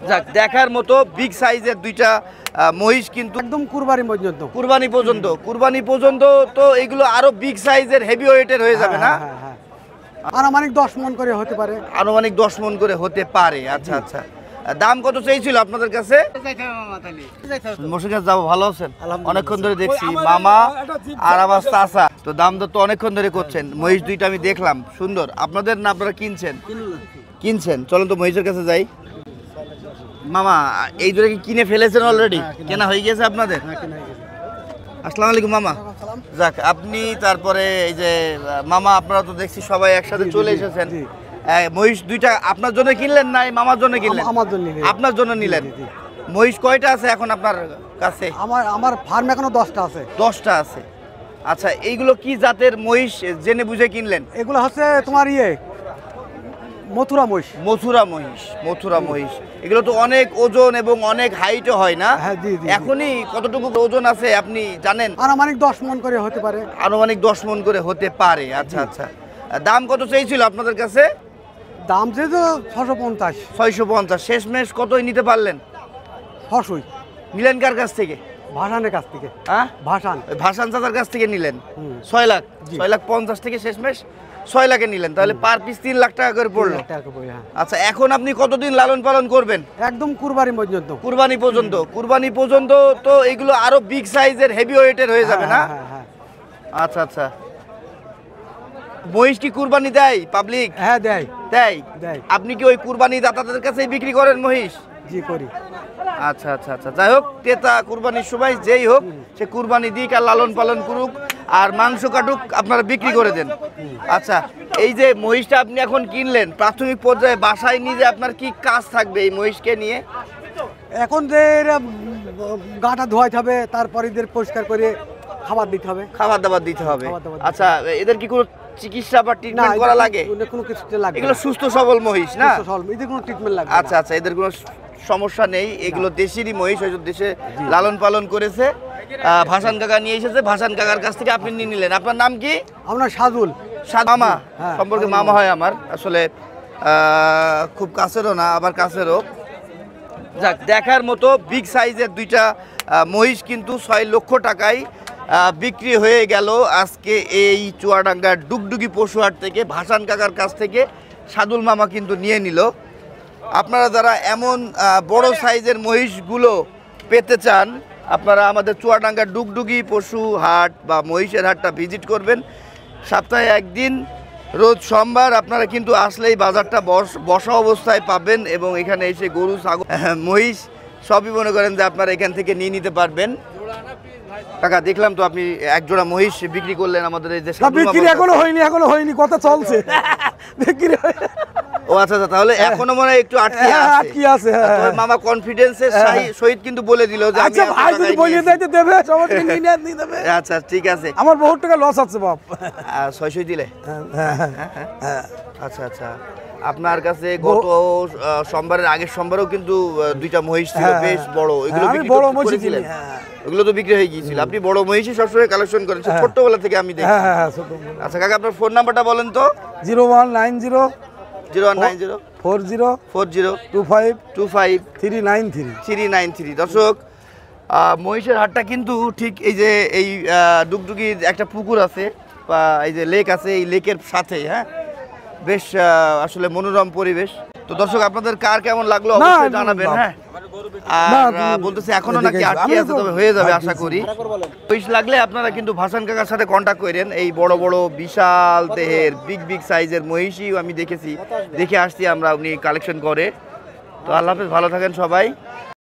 যাক, দেখার মতো বিগ সাইজের দুইটা মহিষ, কিন্তু একদম কুরবানি পর্যন্ত। কুরবানি পর্যন্ত তো এগুলো আরো বিগ সাইজের হেভি ওয়েটের হয়ে যাবে না? হ্যাঁ, আনুমানিক 10 মণ করে হতে পারে। আনুমানিক 10 মণ করে হতে পারে। আচ্ছা আচ্ছা, দাম কত চাইছিল আপনাদের কাছে? মশিকাজ যাবো, ভালো আছেন? অনেকক্ষণ ধরে দেখছি মামা আর আমার চাচা, তো দাম দর তো অনেকক্ষণ ধরে করছেন। মহিষ দুইটা আমি দেখলাম সুন্দর। আপনাদের না আপনারা কিনছেন? চলুন তো মহিষের কাছে যাই। মামা, এই দুটো কি কিনে ফেলেছেন অলরেডি? কেনা হয়ে গেছে আপনাদের? আসসালামু আলাইকুম মামা। যাক, আপনি তারপরে এই যে মামা, আপনারা তো দেখছি সবাই একসাথে চলে এসেছেন। মহিষ দুইটা আপনার জন্য কিনলেন না মামার জন্য কিনলেন? আমার জন্য। আপনার জন্য নিলেন। মহিষ কয়টা আছে এখন আপনার কাছে? আমার ফার্মে এখনো 10টা আছে। 10টা আছে। আচ্ছা, এইগুলো কি জাতের মহিষ জেনে বুঝে কিনলেন? এগুলো হচ্ছে তোমার মথুরা মহিষ। এগুলো তো অনেক ওজন এবং অনেক হাইটও হয় না? এখনই কতটুকু ওজন আছে আপনি জানেন? আনুমানিক 10 মণ করে হতে পারে। আনুমানিক 10 মণ করে হতে পারে। আচ্ছা আচ্ছা, দাম কত চাইছিল আপনাদের কাছে? দাম চেয়েছে 650। 650। শেষমেশ কতই নিতে পারলেন? 600 নিলেন কার কাছ থেকে? ভাসানের কাছ থেকে। হ্যাঁ, ভাসান চাচার কাছ থেকে নিলেন 6 লাখ। 6 লাখ 50 থেকে শেষমেশ 6 লাখে নিলেন। তাহলে পার পিস 3 লাখ টাকা করে পড়লো। আচ্ছা, এখন আপনি কতদিন লালন পালন করবেন? একদম কুরবানি পর্যন্ত। কুরবানি পর্যন্ত তো এগুলো আরো বিগ সাইজের হেভি ওয়েটের হয়ে যাবে না? আচ্ছা আচ্ছা, মহিষ কি কুরবানি দেয় পাবলিক? হ্যাঁ, দেয়। আপনি কি ওই কুরবানি দাতাদের কাছেই বিক্রি করেন মহিষ? জি, করি। আচ্ছা আচ্ছা আচ্ছা, যাই হোক, ক্রেতা কুরবানির সময় যেই হোক সে কুরবানি দিক আর লালন পালন করুক আর মাংস কাটুক, আপনারা বিক্রি করে দেন। আচ্ছা, এই যে মহিষটা আপনি এখন কিনলেন, প্রাথমিক পর্যায়ে বাসায় নিজে আপনার কি কাজ থাকবে এই মহিষকে নিয়ে? এখন যে গাটা ধোয়াইতে হবে, তারপরে এদের পরিষ্কার করে খাবার দাবার দিতে হবে। আচ্ছা, এদের কি কোনো চিকিৎসা বা ট্রিটমেন্ট করা লাগে? কোনো কিছু লাগে? এগুলো সুস্থ সবল মহিষ না? এদের কোনো ট্রিটমেন্ট লাগে? আচ্ছা আচ্ছা, এদের কোনো সমস্যা নেই। এগুলো দেশেরই মহিষ, ওই দেশে লালন পালন করেছে। ভাসান কাকা নিয়ে এসেছে, ভাসান কাকার কাছ থেকে আপনি নিয়ে নিলেন। আপনার নাম কি? আপনার সাজুল। মামা সম্পর্কে মামা হয় আমার, আসলে খুব কাছেরও না আবার কাছেরও। যাক, দেখার মতো বিগ সাইজের দুইটা মহিষ কিন্তু 6 লক্ষ টাকায় বিক্রি হয়ে গেল আজকে এই চুয়াডাঙ্গার ডুগডুগি পশুহাট থেকে। ভাসান কাকার কাছ থেকে সাদুল মামা কিন্তু নিয়ে নিল। আপনারা যারা এমন বড় সাইজের মহিষগুলো পেতে চান, আপনারা আমাদের চুয়াডাঙ্গার ডুগডুগি পশু হাট বা মহিষের হাটটা ভিজিট করবেন। সপ্তাহে একদিন, রোজ সোমবার। আপনারা কিন্তু আসলেই বাজারটা বসা অবস্থায় পাবেন এবং এখানে এসে গরু, ছাগল, মহিষ সবই মনে করেন যে আপনারা এখান থেকে নিয়ে নিতে পারবেন। কাকা, দেখলাম তো আপনি এক জোড়া মহিষ বিক্রি করলেন আমাদের এই যে। বিক্রি এখনো হয়নি, কথা চলছে। বিক্রি ও আচ্ছা আচ্ছা, তাহলে এখনো মনে হয় একটু আটকে আছে। মামা কনফিডেন্সের সহিত কিন্তু বলে দিল যে আচ্ছা ভাই, যদি বলে দিতে দেবে, সবাইকে নিয়ে দেবে। আচ্ছা, ঠিক আছে। আমার বহুত টাকা লস আছে বাপ। 600 দিলে? আচ্ছা আচ্ছা, আপনার কাছে গত সোমবারের আগের সোমবারেও কিন্তু দুইটা মহিষ ছিল বেশ বড়। এগুলো বড় মহিষ ছিল, ওগুলো তো বিক্রি হয়ে গিয়েছিল। আপনি বড় মহিষই সবসময় কালেকশন করেন ছোট্টবেলা থেকে আমি দেখি। আচ্ছা কাকা, আপনার ফোন নাম্বারটা বলেন তো। 0190 40 25 393। দর্শক, মহিষের হাটটা কিন্তু ঠিক এই যে এই ডুগডুগির একটা পুকুর আছে বা এই যে লেক আছে, এই লেকের সাথে। হ্যাঁ, বেশ আসলে মনোরম পরিবেশ। তো দর্শক, আপনাদের কার কেমন লাগলো অবশ্যই জানাবেন। হ্যাঁ, আর বলতেছে এখনো নাকি আটকে আছে, তবে হয়ে যাবে আশা করি। মহিষ লাগলে আপনারা কিন্তু ভাসান কাকার সাথে কন্ট্যাক্ট করেন। এই বড় বড় বিশাল দেহের বিগ সাইজের মহিষই আমি দেখে আসছি আমরা, উনি কালেকশন করে। তো আল্লাহ হাফেজ, ভালো থাকেন সবাই।